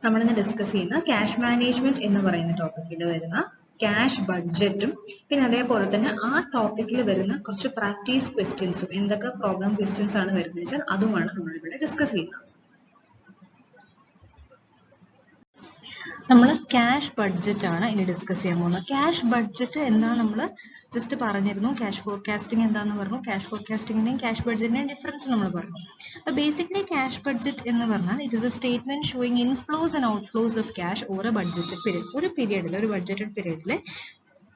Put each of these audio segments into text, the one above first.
നമ്മളിന്ന് ഡിസ്കസ് ചെയ്യുന്ന cash management എന്ന് പറയുന്ന ടോപ്പിക്കിൽ വരുന്ന ക്യാഷ് ബഡ്ജറ്റും പിന്നെ അതേപോലെ തന്നെ ആ ടോപ്പിക്കിൽ വരുന്ന കുറച്ച് പ്രാക്ടീസ് ക്വസ്റ്റ്യൻസും എന്തൊക്കെ പ്രോബ്ലം ക്വസ്റ്റ്യൻസ് ആണ് വരുന്നത് വെച്ചാൽ അതുമാണ് നമ്മളിവിടെ ഡിസ്കസ് ചെയ്യുന്നത്. നമ്മൾ ക്യാഷ് ബഡ്ജറ്റ് ആണ് ഇനി ഡിസ്കസ് ചെയ്യാൻ പോകുന്നത്. ക്യാഷ് ബഡ്ജറ്റ് എന്താ നമ്മൾ ജസ്റ്റ് പറഞ്ഞിരുന്നു. ക്യാഷ് ഫോർകാസ്റ്റിംഗ് എന്താന്ന് പറഞ്ഞു. ക്യാഷ് ഫോർകാസ്റ്റിംഗിന്റെയും ക്യാഷ് ബഡ്ജറ്റിന്റെയും ഡിഫറൻസ് നമ്മൾ പറഞ്ഞു. അപ്പോൾ ബേസിക്കലി ക്യാഷ് ബഡ്ജറ്റ് എന്ന് പറഞ്ഞാൽ it is A statement showing inflows and outflows of cash over A budgeted period. ഒരു ബഡ്ജറ്റഡ് പീരീഡിലെ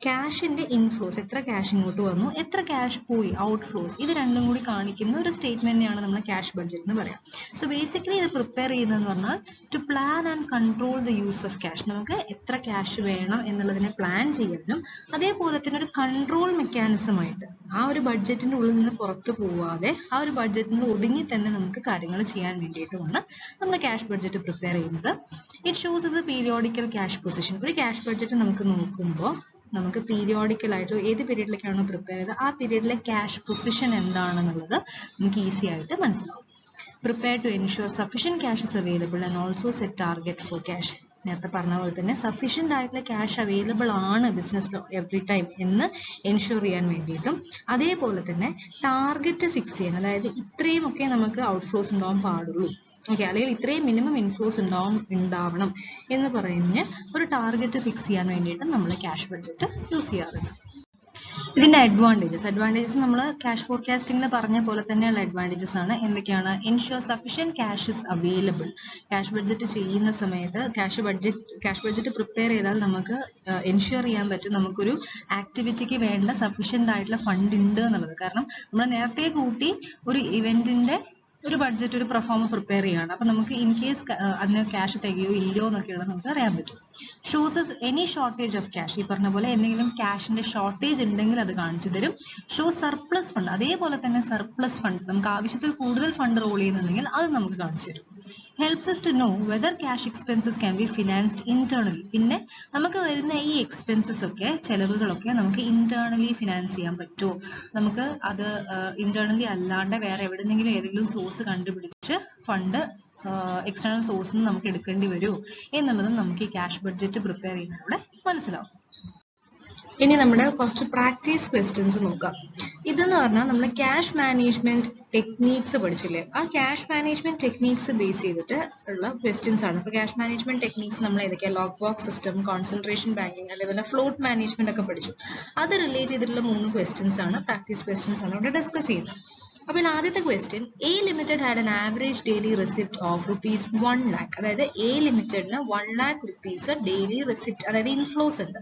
ക്യാഷിന്റെ ഇൻഫ്ലോസ്, എത്ര ക്യാഷ് ഇങ്ങോട്ട് വന്നു, എത്ര ക്യാഷ് പോയി, ഔട്ട്ഫ്ലോസ്, ഇത് രണ്ടും കൂടി കാണിക്കുന്ന ഒരു സ്റ്റേറ്റ്മെന്റിനെയാണ് നമ്മൾ ക്യാഷ് ബഡ്ജറ്റ് എന്ന് പറയാം. സോ ബേസിക്കലി ഇത് പ്രിപ്പയർ ചെയ്യുന്നതെന്ന് പറഞ്ഞാൽ to plan and control the use of cash. നമുക്ക് എത്ര ക്യാഷ് വേണം എന്നുള്ളതിനെ പ്ലാൻ ചെയ്യാനും അതേപോലെ തന്നെ ഒരു കൺട്രോൾ മെക്കാനിസം ആയിട്ട് ആ ഒരു ബഡ്ജറ്റിന്റെ ഉള്ളിൽ നിന്ന് പുറത്തു പോവാതെ ആ ഒരു ബഡ്ജറ്റിന് ഒതുങ്ങി തന്നെ നമുക്ക് കാര്യങ്ങൾ ചെയ്യാൻ വേണ്ടിയിട്ടുമാണ് നമ്മൾ ക്യാഷ് ബഡ്ജറ്റ് പ്രിപ്പയർ ചെയ്യുന്നത്. It shows S A periodical cash position. ഒരു ക്യാഷ് ബഡ്ജറ്റ് നമുക്ക് നോക്കുമ്പോൾ നമുക്ക് പീരിയോഡിക്കൽ ആയിട്ട് ഏത് പീരീഡിലേക്കാണോ പ്രിപ്പയർ ചെയ്തത് ആ പീരീഡിലെ ക്യാഷ് പൊസിഷൻ എന്താണെന്നുള്ളത് നമുക്ക് ഈസി ആയിട്ട് മനസ്സിലാവും. Prepare to ensure sufficient cash is available and also set target for cash. നേരത്തെ പറഞ്ഞ പോലെ തന്നെ സഫിഷ്യന്റ് ആയിട്ടുള്ള ക്യാഷ് അവൈലബിൾ ആണ് ബിസിനസ്സിൽ എവറി ടൈം എന്ന് എൻഷുർ ചെയ്യാൻ വേണ്ടിയിട്ടും അതേപോലെ തന്നെ ടാർഗറ്റ് ഫിക്സ് ചെയ്യാൻ, അതായത് ഇത്രയും ഒക്കെ നമുക്ക് ഔട്ട്ഫ്ലോസ് ഉണ്ടാവാൻ പാടുള്ളൂ, ഓക്കെ, അല്ലെങ്കിൽ ഇത്രയും മിനിമം ഇൻഫ്ലോസ് ഉണ്ടാവണം എന്ന് പറഞ്ഞ് ഒരു ടാർഗറ്റ് ഫിക്സ് ചെയ്യാൻ വേണ്ടിയിട്ട് നമ്മൾ ക്യാഷ് ബഡ്ജറ്റ് യൂസ് ചെയ്യാറുണ്ട്. ഇതിന്റെ അഡ്വാൻറ്റേജസ് നമ്മൾ ക്യാഷ് ഫോർകാസ്റ്റിംഗിന് പറഞ്ഞ പോലെ തന്നെയുള്ള അഡ്വാൻറ്റേജസ് ആണ്. എന്തൊക്കെയാണ്? Ensure sufficient cash is available. Cash budget ചെയ്യുന്ന സമയത്ത് ക്യാഷ് ബഡ്ജറ്റ് പ്രിപ്പയർ ചെയ്താൽ നമുക്ക് എൻഷുർ ചെയ്യാൻ പറ്റും നമുക്കൊരു ആക്ടിവിറ്റിക്ക് വേണ്ട സഫിഷ്യന്റ് ആയിട്ടുള്ള ഫണ്ട് ഉണ്ട് എന്നുള്ളത്. കാരണം നമ്മൾ നേരത്തെ കൂട്ടി ഒരു ഇവന്റിന്റെ ഒരു ബഡ്ജറ്റ്, ഒരു പെർഫോമർ പ്രിപ്പയർ ചെയ്യുകയാണ്. അപ്പം നമുക്ക് ഇൻ കേസ് അതിന് ക്യാഷ് തികയോ ഇല്ലയോ എന്നൊക്കെയാണ് നമുക്ക് അറിയാൻ പറ്റും. Shows any shortage of cash. ഈ പറഞ്ഞ പോലെ എന്തെങ്കിലും ക്യാഷിന്റെ ഷോർട്ടേജ് ഉണ്ടെങ്കിൽ അത് കാണിച്ചു തരും. Show surplus fund. അതേപോലെ തന്നെ സർപ്ലസ് ഫണ്ട്, നമുക്ക് ആവശ്യത്തിൽ കൂടുതൽ ഫണ്ട് റോൾ ചെയ്യുന്നുണ്ടെങ്കിൽ അത് നമുക്ക് കാണിച്ചു തരും. Helps us to know whether cash expenses can be financed internally. പിന്നെ നമുക്ക് വരുന്ന ഈ എക്സ്പെൻസസ് ഒക്കെ, ചെലവുകളൊക്കെ നമുക്ക് ഇന്റേണലി ഫിനാൻസ് ചെയ്യാൻ പറ്റുമോ, നമുക്ക് അത് ഇന്റേണലി അല്ലാണ്ട് വേറെ എവിടെന്നെങ്കിലും ഏതെങ്കിലും സോഴ്സ് കണ്ടുപിടിച്ച് ഫണ്ട് എക്സ്റ്റേണൽ സോഴ്സിൽ നിന്ന് നമുക്ക് എടുക്കേണ്ടി വരുമോ എന്നുള്ളതും നമുക്ക് ഈ ക്യാഷ് ബഡ്ജറ്റ് പ്രിപ്പയർ ചെയ്യുന്നതിലൂടെ മനസ്സിലാവും. ഇനി നമ്മുടെ കുറച്ച് പ്രാക്ടീസ് ക്വസ്റ്റ്യൻസ് നോക്കാം. ഇതെന്ന് പറഞ്ഞാൽ നമ്മൾ ക്യാഷ് മാനേജ്മെന്റ് ടെക്നീക്സ് പഠിച്ചില്ലേ, ആ ക്യാഷ് മാനേജ്മെന്റ് ടെക്നീക്സ് ബേസ് ചെയ്തിട്ട് ഉള്ള ക്വസ്റ്റ്യൻസ് ആണ്. അപ്പോൾ ക്യാഷ് മാനേജ്മെന്റ് ടെക്നീക്സ് നമ്മൾ ഏതൊക്കെയാണ്? Lock box system, concentration banking, അതേപോലെ ഫ്ലോട്ട് മാനേജ്മെന്റ് ഒക്കെ പഠിച്ചു. അത് റിലേറ്റ് ചെയ്തിട്ടുള്ള 3 ക്വസ്റ്റ്യൻസ് ആണ്, പ്രാക്ടീസ് ക്വസ്റ്റ്യൻസ് ആണ് ഇവിടെ ഡിസ്കസ് ചെയ്യുന്നത്. അപ്പോൾ ആദ്യത്തെ question, A limited had an average daily receipt of ₹1 lakh. അതായത് എ ലിമിറ്റഡിന് 1 lakh rupees ഡെയിലി റെസിപ്റ്റ്, അതായത് ഇൻഫ്ലോസ് ഉണ്ട്.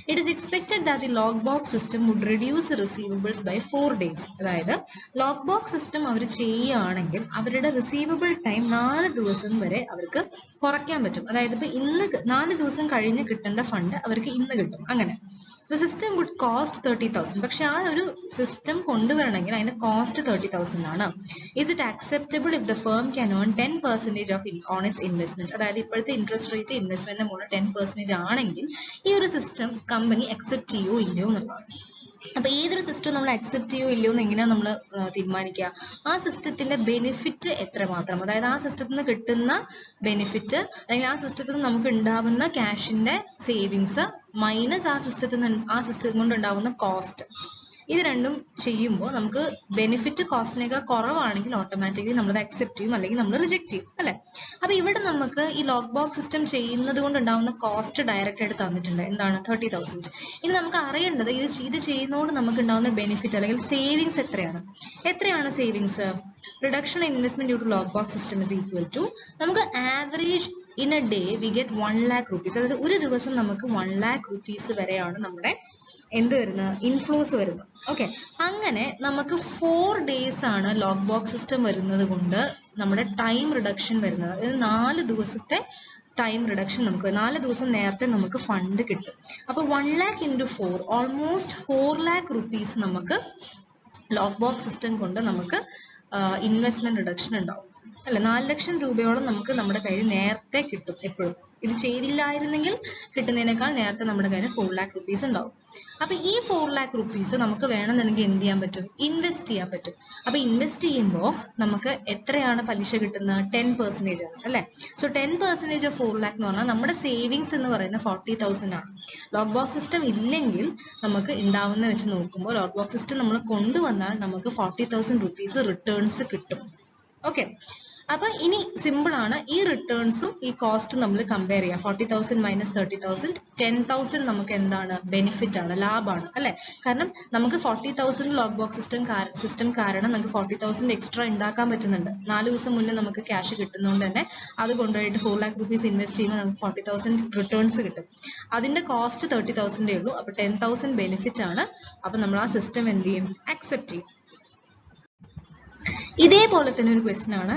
It is expected that the lock box system would reduce receivables by 4 days. അതായത് ലോക്ക് ബോക്സ് സിസ്റ്റം അവർ ചെയ്യുകയാണെങ്കിൽ അവരുടെ receivable time 4 ദിവസം വരെ അവർക്ക് കുറയ്ക്കാൻ പറ്റും. അതായത് ഇപ്പൊ ഇന്ന് 4 ദിവസം കഴിഞ്ഞ് കിട്ടേണ്ട ഫണ്ട് അവർക്ക് ഇന്ന് കിട്ടും. അങ്ങനെ the system would cost 30,000. പക്ഷെ ആ ഒരു സിസ്റ്റം കൊണ്ടുവരണമെങ്കിൽ അതിന്റെ കോസ്റ്റ് 30,000 ആണ്. Is it acceptable if the firm can earn 10% on its investment? അതായത് ഇപ്പോഴത്തെ ഇൻട്രസ്റ്റ് റേറ്റ് ഇൻവെസ്റ്റ്മെന്റിന്റെ മുകളിൽ 10% ആണെങ്കിൽ ഈ ഒരു സിസ്റ്റം കമ്പനി അക്സെപ്റ്റ് ചെയ്യോ ഇല്ലയോ എന്നുള്ളതാണ്. അപ്പൊ ഏതൊരു സിസ്റ്റം നമ്മൾ അക്സെപ്റ്റ് ചെയ്യോ ഇല്ലയോ എന്ന് എങ്ങനെയാണ് നമ്മൾ തീരുമാനിക്കുക? ആ സിസ്റ്റത്തിന്റെ ബെനിഫിറ്റ് എത്രമാത്രം, അതായത് ആ സിസ്റ്റത്തിൽ നിന്ന് കിട്ടുന്ന ബെനിഫിറ്റ് അല്ലെങ്കിൽ ആ സിസ്റ്റത്തിൽ നിന്ന് നമുക്ക് ഉണ്ടാവുന്ന ക്യാഷിന്റെ സേവിങ്സ് മൈനസ് ആ സിസ്റ്റം കൊണ്ട് ഉണ്ടാവുന്ന കോസ്റ്റ്, ഇത് രണ്ടും ചെയ്യുമ്പോൾ നമുക്ക് ബെനിഫിറ്റ് കോസ്റ്റിനേക്കാൾ കുറവാണെങ്കിൽ ഓട്ടോമാറ്റിക്കലി നമ്മളത് അക്സെപ്റ്റ് ചെയ്യും അല്ലെങ്കിൽ നമ്മൾ റിജക്ട് ചെയ്യും, അല്ലെ? അപ്പൊ ഇവിടെ നമുക്ക് ഈ ലോക്ക് ബോക്സ് സിസ്റ്റം ചെയ്യുന്നത് കൊണ്ട് ഉണ്ടാവുന്ന കോസ്റ്റ് ഡയറക്റ്റ് ആയിട്ട് തന്നിട്ടുണ്ട്. എന്താണ്? 30,000. ഇനി നമുക്ക് അറിയേണ്ടത് ഇത് ചെയ്യുന്നതുകൊണ്ട് നമുക്ക് ഉണ്ടാവുന്ന ബെനിഫിറ്റ് അല്ലെങ്കിൽ സേവിങ്സ് എത്രയാണ് savings? Reduction investment due to lock box system is equal to, നമുക്ക് average in a day we get 1 lakh rupees. അതായത് ഒരു ദിവസം നമുക്ക് 1 lakh rupees വരെയാണ് നമ്മുടെ എന്ത് വരുന്നത്? ഇൻഫ്ലോസ് വരുന്നത്. ഓക്കെ, അങ്ങനെ നമുക്ക് 4 days ആണ് ലോക്ക് ബോക്സ് സിസ്റ്റം വരുന്നത് കൊണ്ട് നമ്മുടെ ടൈം റിഡക്ഷൻ വരുന്നത്. അതായത് 4 ദിവസത്തെ ടൈം റിഡക്ഷൻ, നമുക്ക് 4 ദിവസം നേരത്തെ നമുക്ക് ഫണ്ട് കിട്ടും. അപ്പൊ 1 lakh into 4, almost 4 lakh rupees നമുക്ക് ലോക്ക് ബോക്സ് സിസ്റ്റം കൊണ്ട് നമുക്ക് ഇൻവെസ്റ്റ്മെന്റ് റിഡക്ഷൻ ഉണ്ടാവും. അല്ല 4 ലക്ഷം രൂപയോളം നമുക്ക് നമ്മുടെ കയ്യിൽ നേരത്തെ കിട്ടും. എപ്പോഴും ഇത് ചെയ്തില്ലായിരുന്നെങ്കിൽ കിട്ടുന്നതിനേക്കാൾ നേരത്തെ നമ്മുടെ കയ്യിൽ 4 lakh rupees ഉണ്ടാവും. അപ്പൊ ഈ 4 lakh rupees നമുക്ക് വേണമെന്നുണ്ടെങ്കിൽ എന്ത് ചെയ്യാൻ പറ്റും? ഇൻവെസ്റ്റ് ചെയ്യാൻ പറ്റും. അപ്പൊ ഇൻവെസ്റ്റ് ചെയ്യുമ്പോൾ നമുക്ക് എത്രയാണ് പലിശ കിട്ടുന്നത്? 10% ആണ് അല്ലെ? സോ 10% ഓഫ് 4 lakh എന്ന് പറഞ്ഞാൽ നമ്മുടെ സേവിങ്സ് എന്ന് പറയുന്നത് 40,000 ആണ്. ലോക്ക് ബോക്സ് സിസ്റ്റം ഇല്ലെങ്കിൽ നമുക്ക് ഉണ്ടാവുന്ന വെച്ച് നോക്കുമ്പോൾ ലോക്ക് ബോക്സ് സിസ്റ്റം നമ്മൾ കൊണ്ടുവന്നാൽ നമുക്ക് 40,000 rupees റിട്ടേൺസ് കിട്ടും. ഓക്കെ, അപ്പൊ ഇനി സിമ്പിൾ ആണ്. ഈ റിട്ടേൺസും ഈ കോസ്റ്റും നമ്മൾ കമ്പയർ ചെയ്യാം. 40,000 മൈനസ് 30,000, 10,000 നമുക്ക് എന്താണ്? ബെനിഫിറ്റ് ആണ്, ലാഭമാണ് അല്ലെ? കാരണം നമുക്ക് 40,000 ലോക്ക് ബോക്സ് സിസ്റ്റം കാരണം നമുക്ക് 40,000 എക്സ്ട്രാ ഉണ്ടാക്കാൻ പറ്റുന്നുണ്ട്. 4 ദിവസം മുന്നേ നമുക്ക് ക്യാഷ് കിട്ടുന്നതുകൊണ്ട് തന്നെ അത് കൊണ്ടുപോയിട്ട് 4 lakh rupees ഇൻവെസ്റ്റ് ചെയ്യുമ്പോൾ നമുക്ക് 40,000 റിട്ടേൺസ് കിട്ടും. അതിന്റെ കോസ്റ്റ് 30,000 ഉള്ളൂ. അപ്പൊ 10,000 ബെനിഫിറ്റ് ആണ്. അപ്പൊ നമ്മൾ ആ സിസ്റ്റം എന്ത് ചെയ്യും? അക്സെപ്റ്റ് ചെയ്യും. ഇതേപോലെ തന്നെ ഒരു ക്വസ്റ്റ്യൻ ആണ്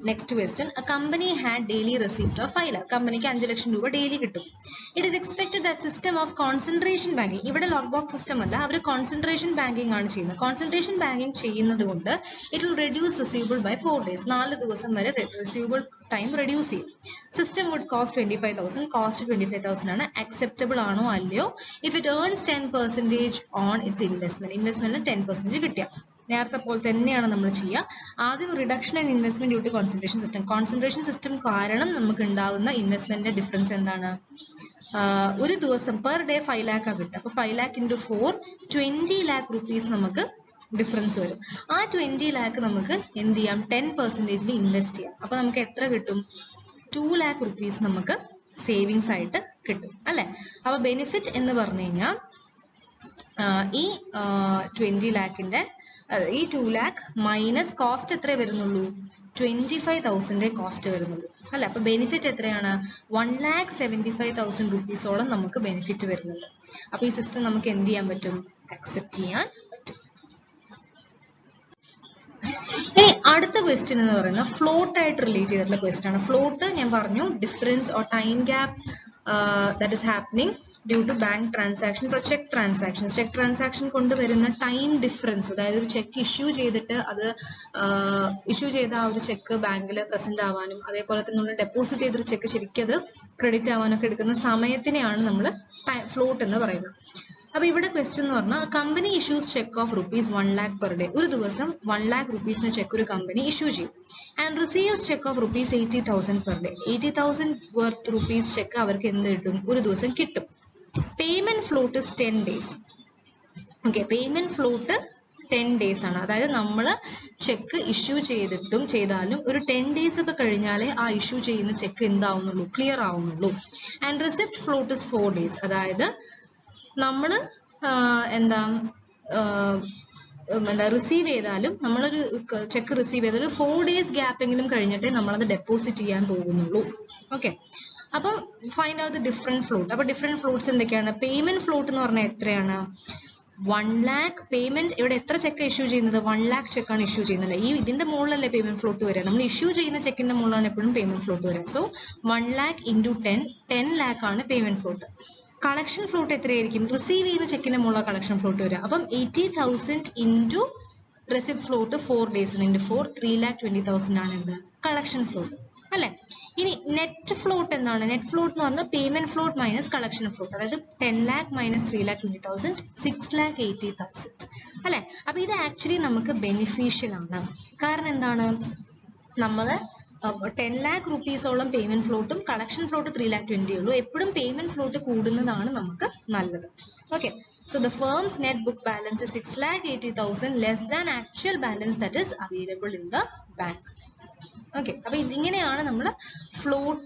next question. A company had daily receipt of 5 lakh. കമ്പനിക്ക് 5 ലക്ഷം രൂപ ഡെയിലി കിട്ടും. It is expected that system of concentration banking, ഇവിടെ ലോക്ക് ബോക്സ് സിസ്റ്റം അല്ല, അവർ കോൺസെൻട്രേഷൻ ബാങ്കിങ് ആണ് ചെയ്യുന്നത്. കോൺസെൻട്രേഷൻ ബാങ്കിങ് ചെയ്യുന്നത് കൊണ്ട് it will reduce receivable by 4 days. 4 ദിവസം വരെ റിസീവബിൾ ടൈം റെഡ്യൂസ് ചെയ്യും. System would cost 25,000. കോസ്റ്റ് 25,000 ആണ്. അക്സെപ്റ്റബിൾ ആണോ അല്ലയോ? If it earns 10% on its investment, ഇൻവെസ്റ്റ്മെന്റിന് 10% കിട്ടിയ നേരത്തെ പോലെ തന്നെയാണ് നമ്മൾ ചെയ്യുക. ആദ്യം reduction in investment due to concentration system. Concentration system കാരണം നമുക്ക് ഉണ്ടാവുന്ന ഇൻവെസ്റ്റ്മെന്റിന്റെ ഡിഫറൻസ് എന്താണ്? ഒരു ദിവസം പെർ ഡേ 5 lakh ആണ് കിട്ടുക. അപ്പൊ 5 lakh into 4, 20 lakh rupees നമുക്ക് ഡിഫറൻസ് വരും. ആ 20 lakh നമുക്ക് എന്ത് ചെയ്യാം? 10% ഇൻവെസ്റ്റ് ചെയ്യാം. അപ്പൊ നമുക്ക് എത്ര കിട്ടും? 2 lakh rupees നമുക്ക് സേവിങ്സ് ആയിട്ട് കിട്ടും അല്ലെ? അപ്പൊ ബെനിഫിറ്റ് എന്ന് പറഞ്ഞു കഴിഞ്ഞാൽ ഈ 20 lakhന്റെ ഈ 2 lakh മൈനസ് കോസ്റ്റ് എത്ര വരുന്നുള്ളൂ? 25,000 കോസ്റ്റ് വരുന്നുള്ളൂ അല്ലെ? അപ്പൊ ബെനിഫിറ്റ് എത്രയാണ്? 1,75,000 rupees നമുക്ക് ബെനിഫിറ്റ് വരുന്നുണ്ട്. അപ്പൊ ഈ സിസ്റ്റം നമുക്ക് എന്ത് ചെയ്യാൻ പറ്റും? അക്സെപ്റ്റ് ചെയ്യാൻ പറ്റും. ഇനി അടുത്ത ക്വസ്റ്റ്യൻ എന്ന് പറയുന്നത് ഫ്ലോട്ട് ആയിട്ട് റിലേറ്റ് ചെയ്തിട്ടുള്ള ക്വസ്റ്റ്യൻ ആണ്. ഫ്ലോട്ട് ഞാൻ പറഞ്ഞു difference or time gap that is happening due to bank transactions or cheque transactions. Cheque transaction കൊണ്ടുവരുന്ന ടൈം ഡിഫറൻസ്, അതായത് ഒരു ചെക്ക് ഇഷ്യൂ ചെയ്തിട്ട് അത് ഇഷ്യൂ ചെയ്ത ആ ഒരു ചെക്ക് ബാങ്കിൽ പ്രസന്റ് ആവാനും അതേപോലെ തന്നെ നമ്മൾ ഡെപ്പോസിറ്റ് ചെയ്തൊരു ചെക്ക് ശരിക്കും അത് ക്രെഡിറ്റ് ആവാനൊക്കെ എടുക്കുന്ന സമയത്തിനെയാണ് നമ്മൾ ഫ്ലോട്ട് എന്ന് പറയുന്നത്. അപ്പൊ ഇവിടെ ക്വസ്റ്റ്യൻ എന്ന് പറഞ്ഞാൽ company issues check of rupees 1 lakh per day. ഒരു ദിവസം 1 lakh rupees ചെക്ക് ഒരു കമ്പനി ഇഷ്യൂ ചെയ്യും. And receives check of rupees 80,000 per day. 80,000 worth rupees check അവർക്ക് എന്ത് കിട്ടും? ഒരു ദിവസം കിട്ടും. Payment float is 10 days. Okay, payment float 10 days ആണ്. അതായത് നമ്മൾ ചെക്ക് ഇഷ്യൂ ചെയ്താലും ഒരു 10 days ഒക്കെ കഴിഞ്ഞാലേ ആ ഇഷ്യൂ ചെയ്യുന്ന ചെക്ക് എന്താവുന്നുള്ളൂ? ക്ലിയർ ആവുന്നുള്ളൂ. And receipt float is 4 days. അതായത് നമ്മൾ എന്താ റിസീവ് ചെയ്താലും നമ്മളൊരു ചെക്ക് റിസീവ് ചെയ്താലും 4 days ഗ്യാപ്പെങ്കിലും കഴിഞ്ഞിട്ടേ നമ്മളത് ഡെപ്പോസിറ്റ് ചെയ്യാൻ പോകുന്നുള്ളൂ. ഓക്കെ, അപ്പം find out the different float. അപ്പൊ ഡിഫറെന്റ് ഫ്ലോട്ട്സ് എന്തൊക്കെയാണ്? പേയ്മെന്റ് ഫ്ലോട്ട് എന്ന് പറഞ്ഞാൽ എത്രയാണ്? 1 lakh പേയ്മെന്റ്. ഇവിടെ എത്ര ചെക്ക് ഇഷ്യൂ ചെയ്യുന്നത്? 1 lakh ചെക്കാണ് ഇഷ്യൂ ചെയ്യുന്നത്. ഈ ഇതിന്റെ മുകളിലല്ലേ പേയ്മെന്റ് ഫ്ലോട്ട് വരിക? നമ്മൾ ഇഷ്യൂ ചെയ്യുന്ന ചെക്കിന്റെ മുകളിലാണ് എപ്പോഴും പേയ്മെന്റ് ഫ്ലോട്ട് വരിക. സോ 1 lakh into 10 lakh ആണ് പേയ്മെന്റ് ഫ്ലോട്ട്. കളക്ഷൻ ഫ്ലോട്ട് എത്രയായിരിക്കും? റിസീവ് ചെയ്യുന്ന ചെക്കിന്റെ മുകളിൽ കളക്ഷൻ ഫ്ലോട്ട് വരിക. അപ്പം 80,000 into receipt float 4 days into 4, 3,20,000 ആണ് എന്ത്? കളക്ഷൻ ഫ്ലോട്ട് അല്ലെ? ഇനി നെറ്റ് ഫ്ലോട്ട് എന്താണ്? നെറ്റ് ഫ്ലോട്ട് എന്ന് പറഞ്ഞാൽ payment float minus collection float. അതായത് 10 lakh മൈനസ് 3,20,000, 6,80,000 അല്ലെ? അപ്പൊ ഇത് ആക്ച്വലി നമുക്ക് ബെനിഫിഷ്യൽ ആണ്. കാരണം എന്താണ്? നമ്മൾ 10 lakh rupees-ഓളം പേയ്മെന്റ് ഫ്ലോട്ടും കളക്ഷൻ ഫ്ലോട്ട് 3,20,000 ഉള്ളൂ. എപ്പോഴും പേയ്മെന്റ് ഫ്ലോട്ട് കൂടുന്നതാണ് നമുക്ക് നല്ലത്. Okay, so the firm's net book balance 6,80,000 less than actual balance that is available in the bank. Okay, അപ്പൊ ഇതിങ്ങനെയാണ് നമ്മൾ ഫ്ലോട്ട്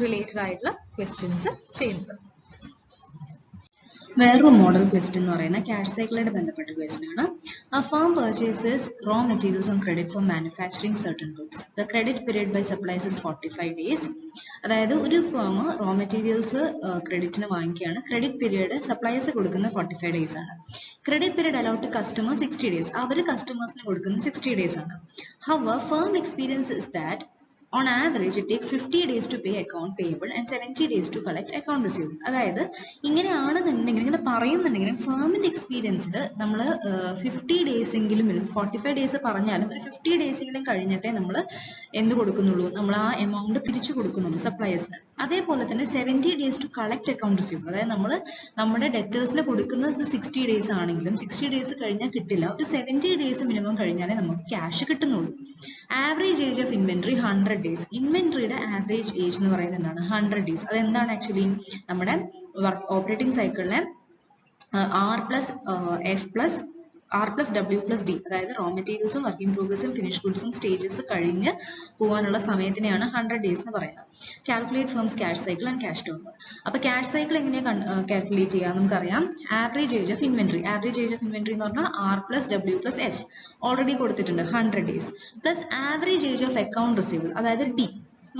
റിലേറ്റഡ് ആയിട്ടുള്ള ക്വസ്റ്റ്യൻസ് ചെയ്യുന്നത്. വേറൊരു മോഡൽ ക്വസ്റ്റ്യൻ എന്ന് പറയുന്നത് ക്യാഷ് സൈക്കിളായിട്ട് ബന്ധപ്പെട്ട ക്വസ്റ്റ്യൻ ആണ്. A firm purchases raw materials on credit for manufacturing certain goods. The credit period by suppliers is 45 days. അതായത് ഒരു ഫേം റോ മെറ്റീരിയൽസ് ക്രെഡിറ്റിന് വാങ്ങിക്കുകയാണ്. ക്രെഡിറ്റ് പീരീഡ് സപ്ലൈസ് കൊടുക്കുന്ന 45 days ആണ്. Credit period allowed to customer 60 days. അവർ കസ്റ്റമേഴ്സിന് കൊടുക്കുന്ന 60 days ആണ്. However, firm experience is that On average, it takes 50 days to pay account payable and 70 days to collect account receivable. അതായത് ഇങ്ങനെയാണെന്നുണ്ടെങ്കിൽ ഇങ്ങനെ പറയുന്നുണ്ടെങ്കിലും ഫേമിൻ്റെ എക്സ്പീരിയൻസിൽ നമ്മൾ 50 ഡേയ്സ് എങ്കിലും 45 ഡേയ്സ് പറഞ്ഞാലും ഒരു 50 ഡേയ്സ് എങ്കിലും കഴിഞ്ഞിട്ടേ നമ്മൾ എന്ത് കൊടുക്കുന്നുള്ളൂ, നമ്മൾ ആ എമൗണ്ട് തിരിച്ചു കൊടുക്കുന്നുള്ളൂ സപ്ലയേഴ്സിന്. അതേപോലെ തന്നെ 70 days to collect account receivable. അതായത് നമ്മൾ നമ്മുടെ ഡെറ്റേഴ്സിന് കൊടുക്കുന്നത് 60 ഡേയ്സ് ആണെങ്കിലും 60 ഡേയ്സ് കഴിഞ്ഞാൽ കിട്ടില്ല, ഒരു 70 ഡേയ്സ് മിനിമം കഴിഞ്ഞാലേ നമുക്ക് ക്യാഷ് കിട്ടുന്നുള്ളൂ. Average age of inventory 100 days. ഇൻവെന്ററിയുടെ ആവറേജ് ഏജ് എന്ന് പറയുന്നത് എന്താണ്? 100 ഡേയ്സ്. അതെന്താണ് ആക്ച്വലി നമ്മുടെ ഓപ്പറേറ്റിംഗ് സൈക്കിളിലെ R+W+D, അതായത് റോ മെറ്റീരിയൽസും വർക്കിംഗ് പ്രോഗ്രസും ഫിനിഷ് ഗുഡ്സും സ്റ്റേജസ് കഴിഞ്ഞ് പോകാനുള്ള സമയത്തിനെയാണ് 100 ഡേയ്സ് എന്ന് പറയുന്നത്. Calculate firms cash cycle and cash turn. അപ്പോൾ ക്യാഷ് സൈക്കിൾ എങ്ങനെയാണ് കാൽക്കുലേറ്റ് ചെയ്യുക? നമുക്കറിയാം average age of inventory. Average age of inventory എന്ന് പറഞ്ഞാൽ R+W+F ഓൾറെഡി കൊടുത്തിട്ടുണ്ട് 100 days plus average age of account receivable അതായത് D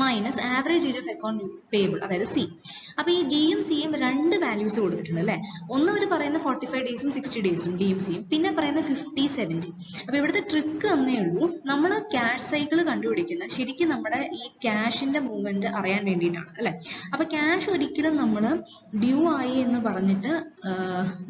minus average age of account payable അതായത് C. അപ്പോൾ ഈ ഡിയും സിയും രണ്ട് വാല്യൂസ് കൊടുത്തിട്ടുണ്ട് അല്ലേ? ഒന്ന് അവർ പറയുന്ന 45 ഡേയ്സും 60 ഡേയ്സും ഡിയും സിയും, പിന്നെ പറയുന്ന 50, 70. അപ്പോൾ ഇവിടുത്തെ ട്രിക്ക് എന്നേ ഉള്ളൂ, നമ്മൾ ക്യാഷ് സൈക്കിൾ കണ്ടുപിടിക്കുന്ന ശരിക്കും നമ്മുടെ ഈ ക്യാഷിന്റെ മൂവ്മെന്റ് അറിയാൻ വേണ്ടിയിട്ടാണ് അല്ലേ? അപ്പോൾ ക്യാഷ് ഒരിക്കലും നമ്മൾ ഡ്യൂ ആയി എന്ന് പറഞ്ഞിട്ട്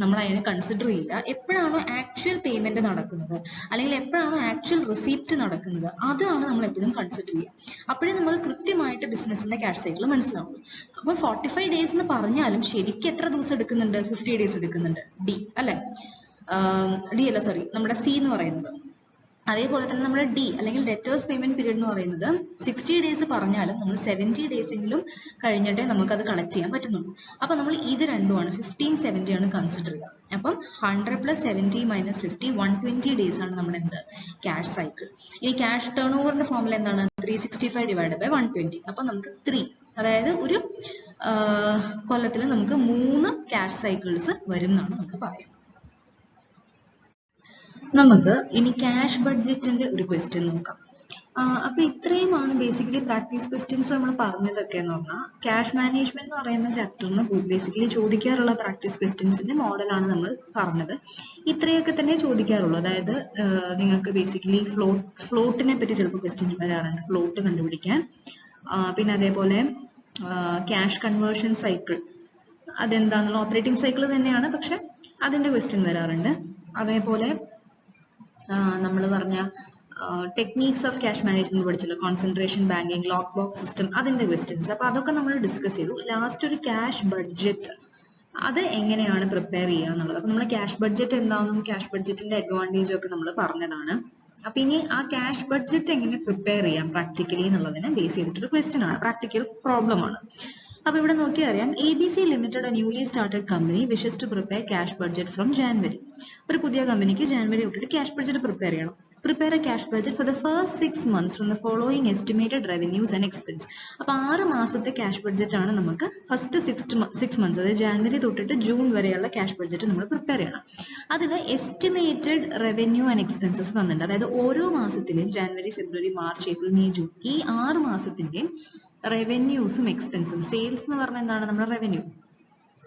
നമ്മൾ അതിനെ കൺസിഡർ ചെയ്യില്ല. എപ്പോഴാണോ ആക്ച്വൽ പേയ്മെന്റ് നടക്കുന്നത് അല്ലെങ്കിൽ എപ്പോഴാണോ ആക്ച്വൽ റിസീപ്റ്റ് നടക്കുന്നത് അതാണ് നമ്മൾ എപ്പോഴും കൺസിഡർ ചെയ്യുക. അപ്പോഴേ നമ്മൾ കൃത്യമായിട്ട് ബിസിനസിന്റെ ക്യാഷ് സൈക്കിൾ മനസ്സിലാവുള്ളൂ. അപ്പോൾ 45 ഡേയ്സ് എന്ന് പറഞ്ഞാലും ശരിക്കും എത്ര ദിവസം എടുക്കുന്നുണ്ട്? 50 ഡേയ്സ് എടുക്കുന്നുണ്ട് ഡി അല്ലെ? ഡി അല്ല, സോറി, നമ്മുടെ സി എന്ന് പറയുന്നത്. അതേപോലെ തന്നെ നമ്മുടെ ഡി അല്ലെങ്കിൽ ഡെറ്റേഴ്സ് പേയ്മെന്റ് പീരീഡ് എന്ന് പറയുന്നത് 60 ഡേയ്സ് പറഞ്ഞാലും നമ്മൾ 70 ഡേയ്സ് എങ്കിലും കഴിഞ്ഞിട്ടേ നമുക്കത് കളക്ട് ചെയ്യാൻ പറ്റുന്നുള്ളൂ. അപ്പം നമ്മൾ ഇത് രണ്ടുമാണ് 50, 70 ആണ് കൺസിഡർ ചെയ്യുക. അപ്പം 100 + 70 - 50 120 ഡേയ്സ് ആണ് നമ്മുടെ എന്ത് ക്യാഷ് സൈക്കിൾ. ഈ ക്യാഷ് ടേൺ ഓവറിന്റെ ഫോമിൽ എന്താണ്? 365 / 120. അപ്പം നമുക്ക് 3, അതായത് ഒരു കൊല്ലത്തിൽ നമുക്ക് 3 ക്യാഷ് സൈക്കിൾസ് വരും എന്നാണ് നമുക്ക് പറയുന്നത്. നമുക്ക് ഇനി ക്യാഷ് ബഡ്ജറ്റിന്റെ ഒരു ക്വസ്റ്റ്യൻ നോക്കാം. അപ്പൊ ഇത്രയുമാണ് ബേസിക്കലി പ്രാക്ടീസ് ക്വസ്റ്റ്യൻസ് നമ്മൾ പറഞ്ഞതൊക്കെ എന്ന് പറഞ്ഞാൽ ക്യാഷ് മാനേജ്മെന്റ് എന്ന് പറയുന്ന ചാപ്റ്ററിന് ബേസിക്കലി ചോദിക്കാറുള്ള പ്രാക്ടീസ് ക്വസ്റ്റ്യൻസിന്റെ മോഡലാണ് നമ്മൾ പറഞ്ഞത്. ഇത്രയൊക്കെ തന്നെ ചോദിക്കാറുള്ളൂ. അതായത് നിങ്ങൾക്ക് ബേസിക്കലി ഫ്ലോട്ടിനെ പറ്റി ചിലപ്പോൾ ക്വസ്റ്റ്യൻ വരാറുണ്ട്, ഫ്ലോട്ട് കണ്ടുപിടിക്കാൻ. പിന്നെ അതേപോലെ ക്യാഷ് കൺവേർഷൻ സൈക്കിൾ അതെന്താന്നുള്ള ഓപ്പറേറ്റിംഗ് സൈക്കിൾ തന്നെയാണ്, പക്ഷെ അതിന്റെ ക്വസ്റ്റ്യൻ വരാറുണ്ട്. അതേപോലെ നമ്മൾ പറഞ്ഞ ടെക്നീക്സ് ഓഫ് ക്യാഷ് മാനേജ്മെന്റ് പഠിച്ചല്ലോ, concentration banking, lock box system, അതിന്റെ ക്വസ്റ്റ്യൻസ്. അപ്പൊ അതൊക്കെ നമ്മൾ ഡിസ്കസ് ചെയ്തു. ലാസ്റ്റ് ഒരു ക്യാഷ് ബഡ്ജറ്റ്, അത് എങ്ങനെയാണ് പ്രിപ്പയർ ചെയ്യുക എന്നുള്ളത്. അപ്പൊ നമ്മൾ ക്യാഷ് ബഡ്ജറ്റ് എന്താണെന്നും ക്യാഷ് ബഡ്ജറ്റിന്റെ അഡ്വാൻറ്റേജ് ഒക്കെ നമ്മൾ പറഞ്ഞതാണ്. അപ്പൊ ഇനി ആ ക്യാഷ് ബഡ്ജറ്റ് എങ്ങനെ പ്രിപ്പയർ ചെയ്യാം പ്രാക്ടിക്കലി എന്നുള്ളതിനെ ബേസ് ചെയ്തിട്ടൊരു ക്വസ്റ്റ്യൻ ആണ്, പ്രാക്ടിക്കൽ പ്രോബ്ലം ആണ്. അപ്പൊ ഇവിടെ നോക്കിയാൽ അറിയാം, ABC Limited, a newly started company, wishes to prepare cash budget from January. ഒരു പുതിയ കമ്പനിക്ക് ജാനുവരി തൊട്ടിട്ട് ക്യാഷ് ബഡ്ജറ്റ് പ്രിപ്പയർ ചെയ്യണം. Prepare a cash budget for the first 6 months from the following estimated revenues and expense. അപ്പോൾ 6 മാസത്തെ cash budget ആണ് നമുക്ക് first 6 months, അതായത് ജാനുവരി തൊട്ടിട്ട് ജൂൺ വരെയുള്ള ക്യാഷ് ബഡ്ജറ്റ് നമ്മൾ പ്രിപ്പയർ ചെയ്യണം. അതിൽ എസ്റ്റിമേറ്റഡ് റവന്യൂ ആൻഡ് എക്സ്പെൻസസ് തന്നിട്ടുണ്ട്. അതായത് ഓരോ മാസത്തിലെയും ജാനുവരി, ഫെബ്രുവരി, മാർച്ച്, ഏപ്രിൽ, മെയ്, ജൂൺ ഈ 6 മാസത്തിന്റെയും റവന്യൂസും എക്സ്പെൻസും. സെയിൽസ് എന്ന് പറഞ്ഞാൽ എന്താണ്? നമ്മുടെ റവന്യൂ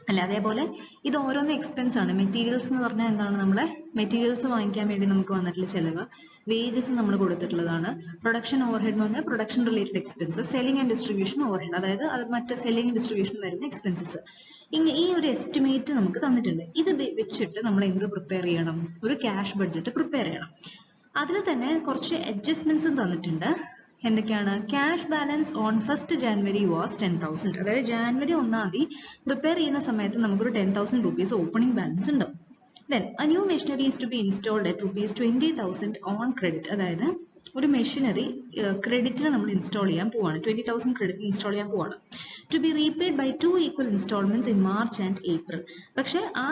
അല്ല. അതേപോലെ ഇത് ഓരോന്നും എക്സ്പെൻസ് ആണ്. മെറ്റീരിയൽസ് എന്ന് പറഞ്ഞാൽ എന്താണ്? നമ്മളെ മെറ്റീരിയൽസ് വാങ്ങിക്കാൻ വേണ്ടി നമുക്ക് വന്നിട്ടുള്ള ചെലവ്. വേജസ് നമ്മൾ കൊടുത്തിട്ടുള്ളതാണ്. പ്രൊഡക്ഷൻ ഓവർഹെഡ് എന്ന് പറഞ്ഞാൽ production related expenses. Selling and distribution overhead, അതായത് അത് മറ്റ് സെല്ലിംഗ് ആൻഡ് ഡിസ്ട്രിബ്യൂഷൻ വരുന്ന എക്സ്പെൻസസ്. ഈ ഒരു എസ്റ്റിമേറ്റ് നമുക്ക് തന്നിട്ടുണ്ട്. ഇത് വെച്ചിട്ട് നമ്മൾ എന്ത് പ്രിപ്പയർ ചെയ്യണം? ഒരു ക്യാഷ് ബഡ്ജറ്റ് പ്രിപ്പയർ ചെയ്യണം. അതിൽ തന്നെ കുറച്ച് അഡ്ജസ്റ്റ്മെന്റ്സും തന്നിട്ടുണ്ട്. എന്തൊക്കെയാണ്? Cash balance on 1st January was 10,000. അതായത് ജാനുവരി 1-ാം തീയതി പ്രിപ്പയർ ചെയ്യുന്ന സമയത്ത് നമുക്കൊരു 10,000 rupees ഓപ്പണിംഗ് ബാലൻസ് ഉണ്ടാവും. Then a new machinery is to be installed at ₹20,000 on credit. അതായത് ഒരു മെഷീനറി ക്രെഡിറ്റിന് നമ്മൾ ഇൻസ്റ്റാൾ ചെയ്യാൻ പോവാണ്. 20,000 ക്രെഡിറ്റ് ഇൻസ്റ്റാൾ ചെയ്യാൻ പോവാണ്. To be repaid by 2 equal installments in March and April. പക്ഷെ ആ